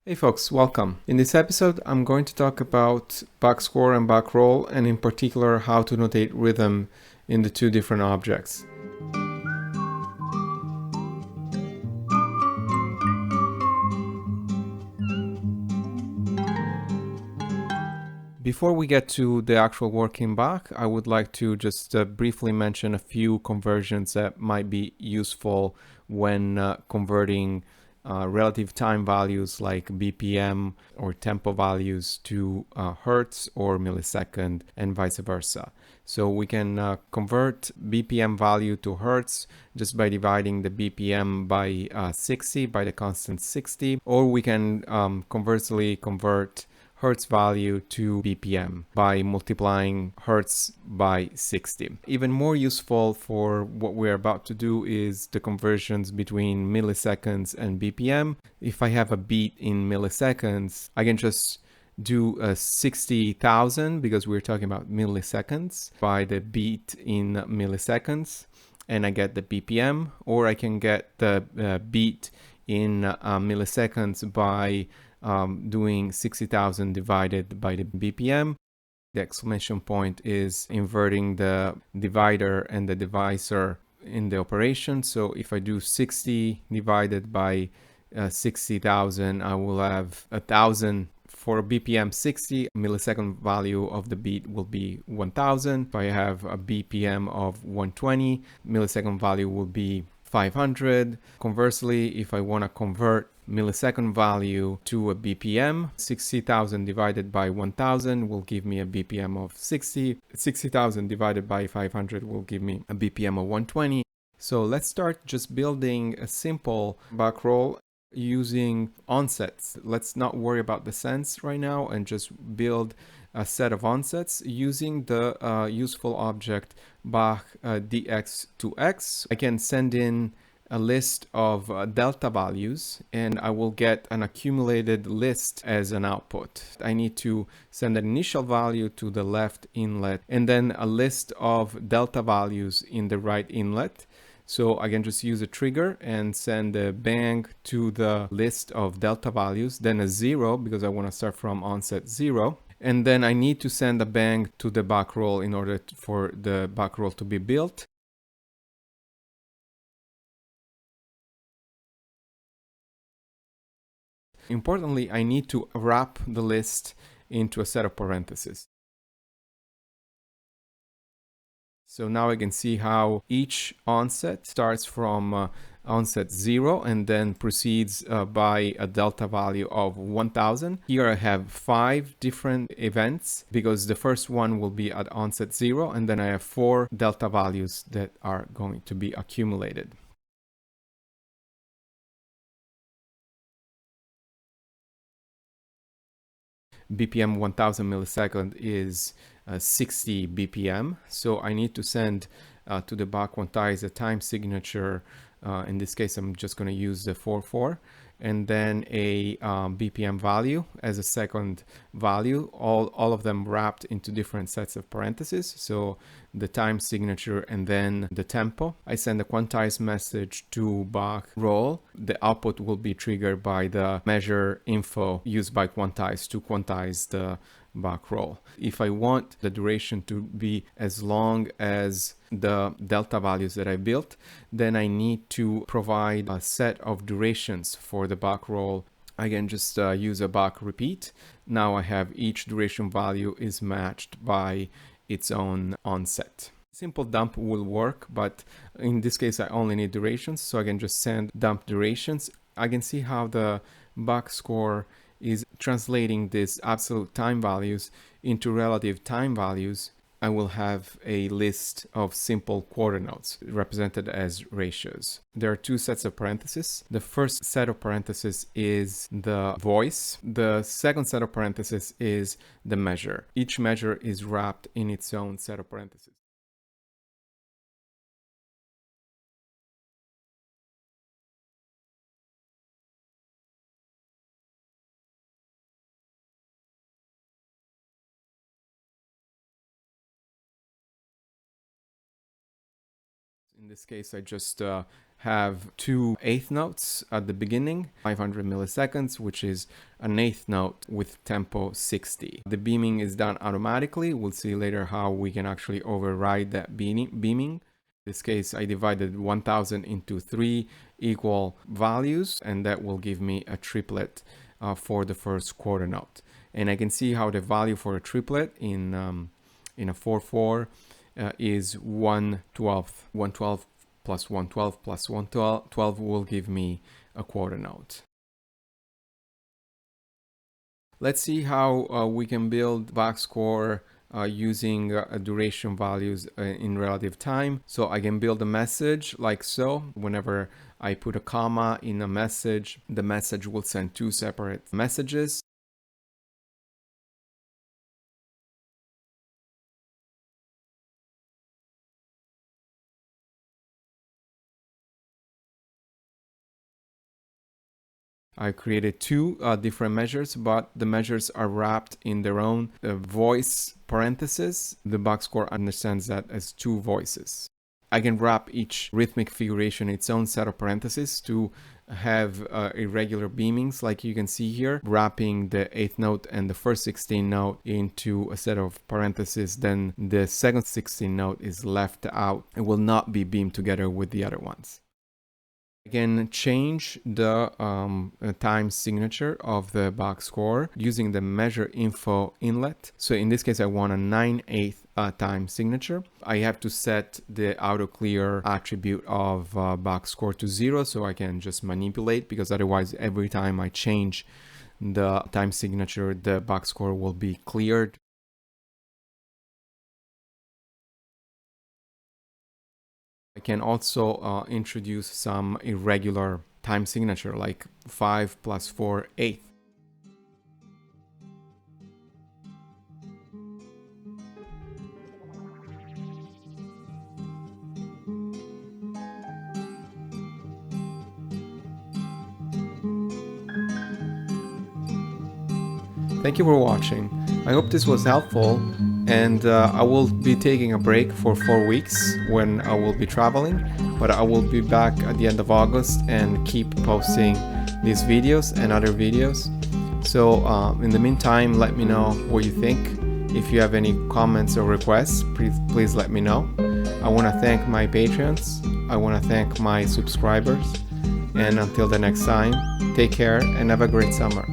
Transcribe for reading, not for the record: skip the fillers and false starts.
Hey folks, welcome. In this episode, I'm going to talk about Bach2Score and Backroll, and in particular how to notate rhythm in the two different objects. Before we get to the actual work in Bach, I would like to just briefly mention a few conversions that might be useful when converting relative time values like BPM or tempo values to hertz or millisecond and vice versa. So we can convert BPM value to hertz just by dividing the BPM by 60, by the constant 60, or we can conversely convert hertz value to BPM by multiplying hertz by 60. Even more useful for what we're about to do is the conversions between milliseconds and BPM. If I have a beat in milliseconds, I can just do a 60,000 because we're talking about milliseconds by the beat in milliseconds and I get the BPM, or I can get the beat in milliseconds by doing 60,000 divided by the BPM. The exclamation point is inverting the divider and the divisor in the operation. So if I do 60 divided by 60,000, I will have 1,000. For BPM 60, millisecond value of the beat will be 1000. If I have a BPM of 120, millisecond value will be 500. Conversely, if I want to convert millisecond value to a BPM, 60,000 divided by 1000 will give me a BPM of 60. 60,000 divided by 500 will give me a BPM of 120. So let's start just building a simple Backroll using onsets. Let's not worry about the sense right now and just build a set of onsets using the useful object Bach dx2x. I can send in a list of delta values and I will get an accumulated list as an output. I need to send an initial value to the left inlet and then a list of delta values in the right inlet. So I can just use a trigger and send a bang to the list of delta values, then a 0 because I want to start from onset 0. And then I need to send a bang to the Backroll in order for the Backroll to be built. Importantly, I need to wrap the list into a set of parentheses. So now I can see how each onset starts from onset 0 and then proceeds by a delta value of 1000. Here I have 5 different events because the first one will be at onset 0 and then I have 4 delta values that are going to be accumulated. BPM 1000 millisecond is 60 BPM. So I need to send to the Bach quantize a time signature. In this case, I'm just going to use the 4/4 and then a BPM value as a second value, all of them wrapped into different sets of parentheses. So the time signature and then the tempo. I send a quantized message to Backroll. The output will be triggered by the measure info used by quantize to quantize the Backroll. If I want the duration to be as long as the delta values that I built, then I need to provide a set of durations for the Backroll. I can just use a Bach repeat. Now I have each duration value is matched by its own onset. Simple dump will work, but in this case I only need durations, so I can just send dump durations. I can see how the Bach2Score is translating these absolute time values into relative time values. I will have a list of simple quarter notes represented as ratios. There are 2 sets of parentheses. The first set of parentheses is the voice. The second set of parentheses is the measure. Each measure is wrapped in its own set of parentheses. In this case, I just have 2 eighth notes at the beginning, 500 milliseconds, which is an eighth note with tempo 60. The beaming is done automatically. We'll see later how we can actually override that beaming. In this case, I divided 1000 into 3 equal values, and that will give me a triplet for the first quarter note. And I can see how the value for a triplet in a 4/4 is 1/12. 1/12 plus 1/12 plus 1/12 will give me a quarter note. Let's see how we can build Bach2Score using duration values in relative time. So I can build a message like so. Whenever I put a comma in a message, the message will send 2 separate messages. I created 2 different measures, but the measures are wrapped in their own voice parentheses. The Bach2Score understands that as 2 voices. I can wrap each rhythmic figuration in its own set of parentheses to have irregular beamings, like you can see here, wrapping the 8th note and the first 16 note into a set of parentheses. Then the second 16 note is left out and will not be beamed together with the other ones. I can change the time signature of the Bach2Score using the measure info inlet. So in this case, I want a 9/8 time signature. I have to set the auto clear attribute of Bach2Score to 0, so I can just manipulate, because otherwise every time I change the time signature, the Bach2Score will be cleared. I can also introduce some irregular time signature, like 5 plus 4/8. Thank you for watching. I hope this was helpful, and I will be taking a break for 4 weeks when I will be traveling, but I will be back at the end of August and keep posting these videos and other videos. So in the meantime, let me know what you think. If you have any comments or requests, please let me know. I want to thank my patrons. I want to thank my subscribers. And until the next time, take care and have a great summer.